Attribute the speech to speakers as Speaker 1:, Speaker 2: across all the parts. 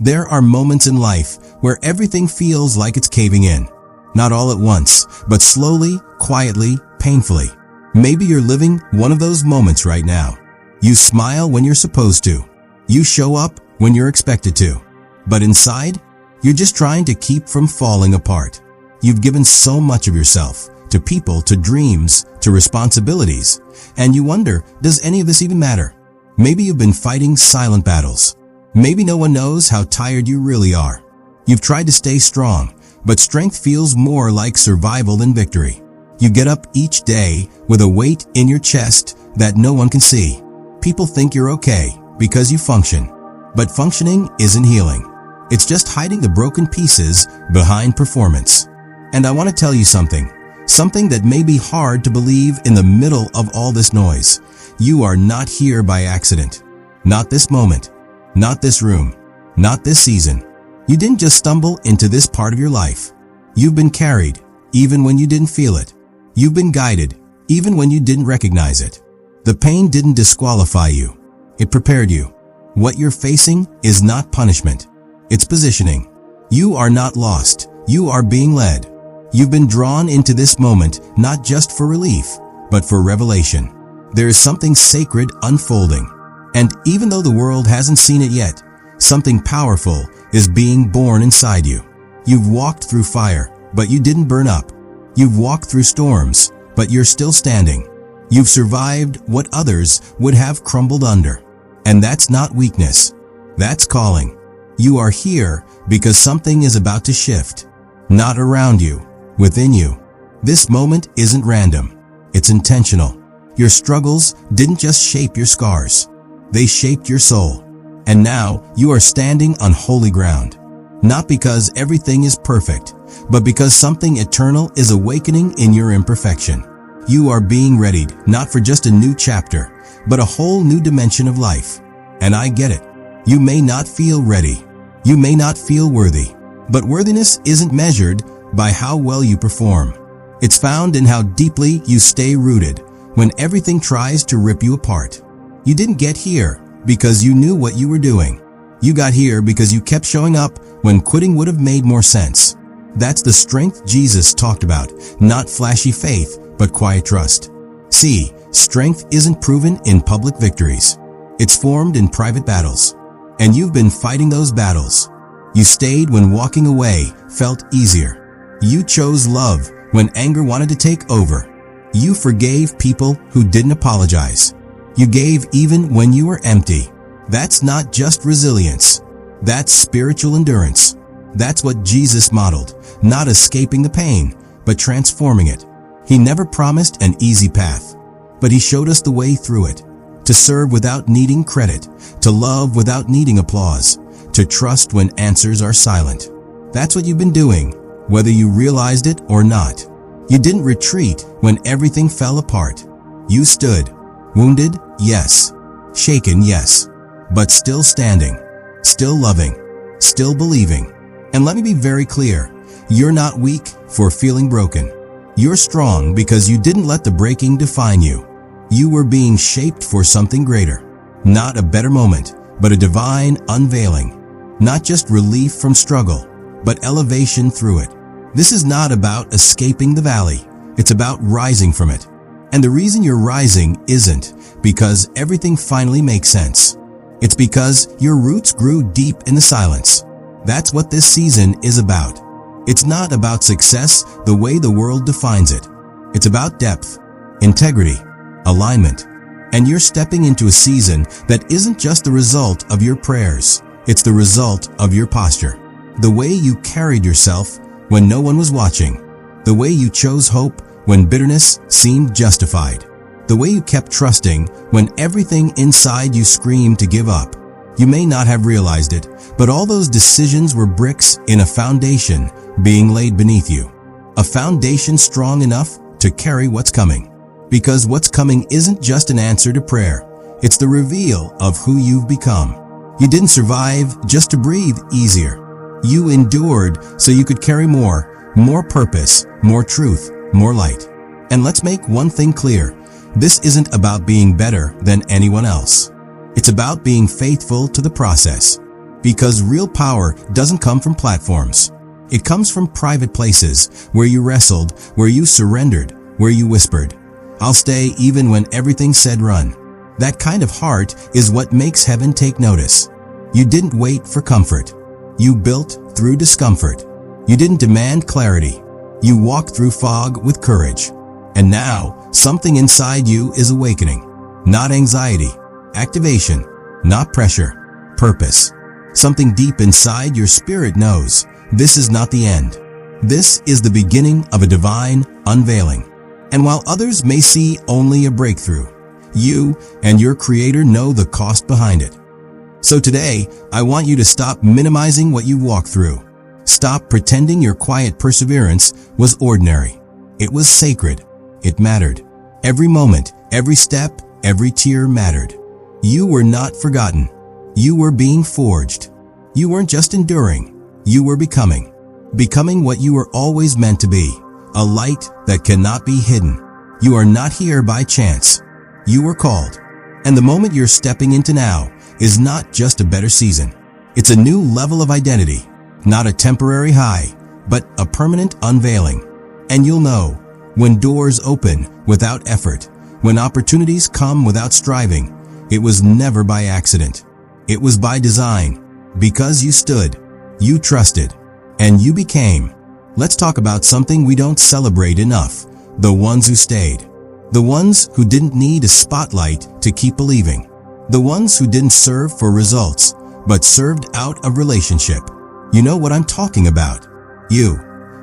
Speaker 1: There are moments in life where everything feels like it's caving in. Not all at once, but slowly, quietly, painfully. Maybe you're living one of those moments right now. You smile when you're supposed to. You show up when you're expected to. But inside, you're just trying to keep from falling apart. You've given so much of yourself, to people, to dreams, to responsibilities, and you wonder, does any of this even matter? Maybe you've been fighting silent battles. Maybe no one knows how tired you really are. You've tried to stay strong, but strength feels more like survival than victory. You get up each day with a weight in your chest that no one can see. People think you're okay because you function, but functioning isn't healing. It's just hiding the broken pieces behind performance. And I want to tell you something that may be hard to believe in the middle of all this noise. You are not here by accident. Not this moment. Not this room. Not this season. You didn't just stumble into this part of your life. You've been carried, even when you didn't feel it. You've been guided, even when you didn't recognize it. The pain didn't disqualify you. It prepared you. What you're facing is not punishment. It's positioning. You are not lost. You are being led. You've been drawn into this moment not just for relief, but for revelation. There is something sacred unfolding. And even though the world hasn't seen it yet, something powerful is being born inside you. You've walked through fire, but you didn't burn up. You've walked through storms, but you're still standing. You've survived what others would have crumbled under. And that's not weakness. That's calling. You are here because something is about to shift. Not around you, within you. This moment isn't random. It's intentional. Your struggles didn't just shape your scars. They shaped your soul. And now you are standing on holy ground. Not because everything is perfect, but because something eternal is awakening in your imperfection. You are being readied, not for just a new chapter, but a whole new dimension of life. And I get it. You may not feel ready. You may not feel worthy. But worthiness isn't measured by how well you perform. It's found in how deeply you stay rooted when everything tries to rip you apart. You didn't get here because you knew what you were doing. You got here because you kept showing up when quitting would have made more sense. That's the strength Jesus talked about, not flashy faith, but quiet trust. See, strength isn't proven in public victories. It's formed in private battles. And you've been fighting those battles. You stayed when walking away felt easier. You chose love when anger wanted to take over. You forgave people who didn't apologize. You gave even when you were empty. That's not just resilience. That's spiritual endurance. That's what Jesus modeled, not escaping the pain, but transforming it. He never promised an easy path, but he showed us the way through it. To serve without needing credit, to love without needing applause, to trust when answers are silent. That's what you've been doing, whether you realized it or not. You didn't retreat when everything fell apart. You stood, wounded, yes, shaken, yes, but still standing, still loving, still believing. And let me be very clear, you're not weak for feeling broken. You're strong because you didn't let the breaking define you. You were being shaped for something greater. Not a better moment, but a divine unveiling. Not just relief from struggle, but elevation through it. This is not about escaping the valley. It's about rising from it. And the reason you're rising isn't because everything finally makes sense. It's because your roots grew deep in the silence. That's what this season is about. It's not about success the way the world defines it. It's about depth, integrity, alignment. And you're stepping into a season that isn't just the result of your prayers. It's the result of your posture. The way you carried yourself when no one was watching. The way you chose hope when bitterness seemed justified. The way you kept trusting when everything inside you screamed to give up. You may not have realized it, but all those decisions were bricks in a foundation being laid beneath you. A foundation strong enough to carry what's coming. Because what's coming isn't just an answer to prayer. It's the reveal of who you've become. You didn't survive just to breathe easier. You endured so you could carry more purpose, more truth, more light. And let's make one thing clear. This isn't about being better than anyone else. It's about being faithful to the process. Because real power doesn't come from platforms. It comes from private places where you wrestled, where you surrendered, where you whispered, "I'll stay even when everything said run." That kind of heart is what makes heaven take notice. You didn't wait for comfort. You built through discomfort. You didn't demand clarity. You walked through fog with courage. And now, something inside you is awakening. Not anxiety, activation, not pressure, purpose. Something deep inside your spirit knows this is not the end. This is the beginning of a divine unveiling. And while others may see only a breakthrough, you and your Creator know the cost behind it. So today, I want you to stop minimizing what you walked through. Stop pretending your quiet perseverance was ordinary. It was sacred. It mattered. Every moment, every step, every tear mattered. You were not forgotten. You were being forged. You weren't just enduring. You were becoming. Becoming what you were always meant to be. A light that cannot be hidden. You are not here by chance. You were called. And the moment you're stepping into now is not just a better season. It's a new level of identity. Not a temporary high, but a permanent unveiling. And you'll know when doors open without effort, when opportunities come without striving, it was never by accident. It was by design. Because you stood, you trusted, and you became. Let's talk about something we don't celebrate enough. The ones who stayed. The ones who didn't need a spotlight to keep believing. The ones who didn't serve for results, but served out of relationship. You know what I'm talking about. You.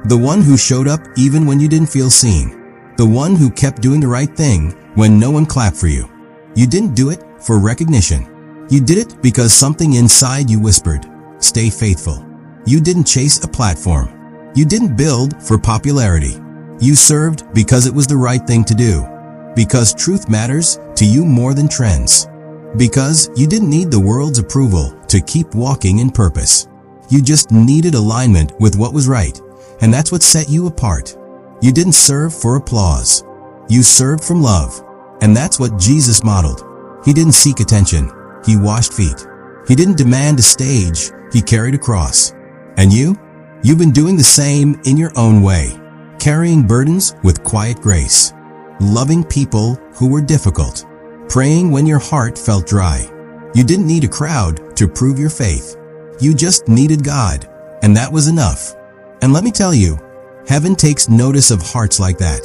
Speaker 1: The one who showed up even when you didn't feel seen. The one who kept doing the right thing when no one clapped for you. You didn't do it for recognition. You did it because something inside you whispered, "Stay faithful." You didn't chase a platform. You didn't build for popularity. You served because it was the right thing to do. Because truth matters to you more than trends. Because you didn't need the world's approval to keep walking in purpose. You just needed alignment with what was right, and that's what set you apart. You didn't serve for applause. You served from love, and that's what Jesus modeled. He didn't seek attention. He washed feet. He didn't demand a stage. He carried a cross. And you've been doing the same in your own way, carrying burdens with quiet grace, loving people who were difficult, praying when your heart felt dry. You didn't need a crowd to prove your faith. You just needed God, and that was enough. And let me tell you, heaven takes notice of hearts like that.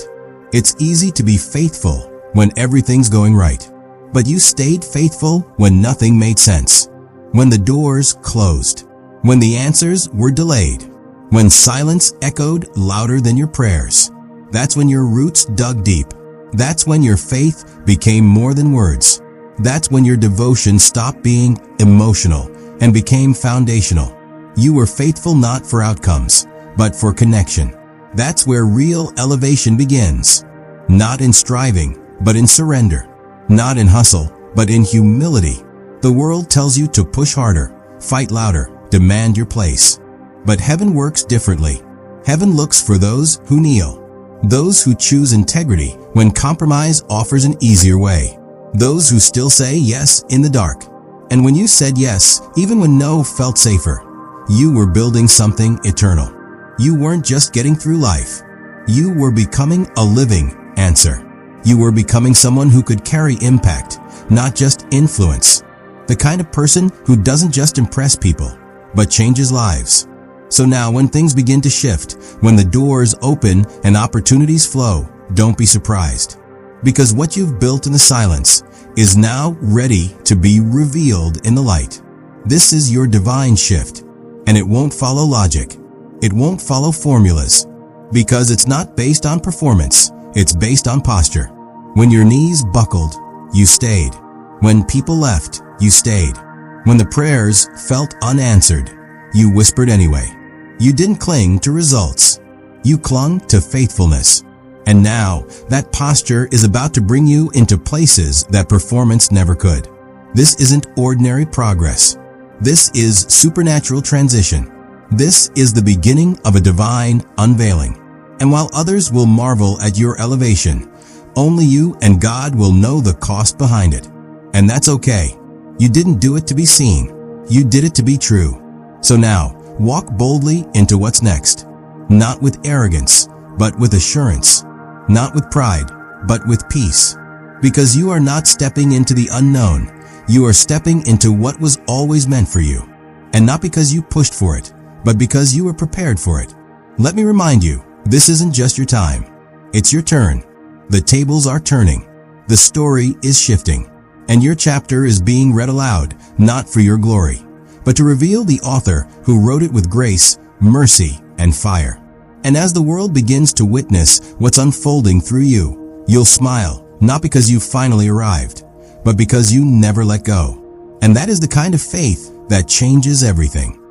Speaker 1: It's easy to be faithful when everything's going right, but you stayed faithful when nothing made sense, when the doors closed, when the answers were delayed, when silence echoed louder than your prayers. That's when your roots dug deep. That's when your faith became more than words. That's when your devotion stopped being emotional and became foundational. You were faithful not for outcomes, but for connection. That's where real elevation begins. Not in striving, but in surrender. Not in hustle, but in humility. The world tells you to push harder, fight louder, demand your place. But heaven works differently. Heaven looks for those who kneel. Those who choose integrity when compromise offers an easier way. Those who still say yes in the dark. And when you said yes, even when no felt safer, you were building something eternal. You weren't just getting through life. You were becoming a living answer. You were becoming someone who could carry impact, not just influence. The kind of person who doesn't just impress people, but changes lives. So now when things begin to shift, when the doors open and opportunities flow, don't be surprised. Because what you've built in the silence is now ready to be revealed in the light. This is your divine shift, and it won't follow logic. It won't follow formulas, because it's not based on performance, it's based on posture. When your knees buckled, you stayed. When people left, you stayed. When the prayers felt unanswered, you whispered anyway. You didn't cling to results. You clung to faithfulness. And now, that posture is about to bring you into places that performance never could. This isn't ordinary progress. This is supernatural transition. This is the beginning of a divine unveiling. And while others will marvel at your elevation, only you and God will know the cost behind it. And that's okay. You didn't do it to be seen. You did it to be true. So now, walk boldly into what's next. Not with arrogance, but with assurance. Not with pride, but with peace. Because you are not stepping into the unknown. You are stepping into what was always meant for you. And not because you pushed for it, but because you were prepared for it. Let me remind you, this isn't just your time. It's your turn. The tables are turning. The story is shifting. And your chapter is being read aloud, not for your glory, but to reveal the author who wrote it with grace, mercy, and fire. And as the world begins to witness what's unfolding through you, you'll smile, not because you finally arrived, but because you never let go. And that is the kind of faith that changes everything.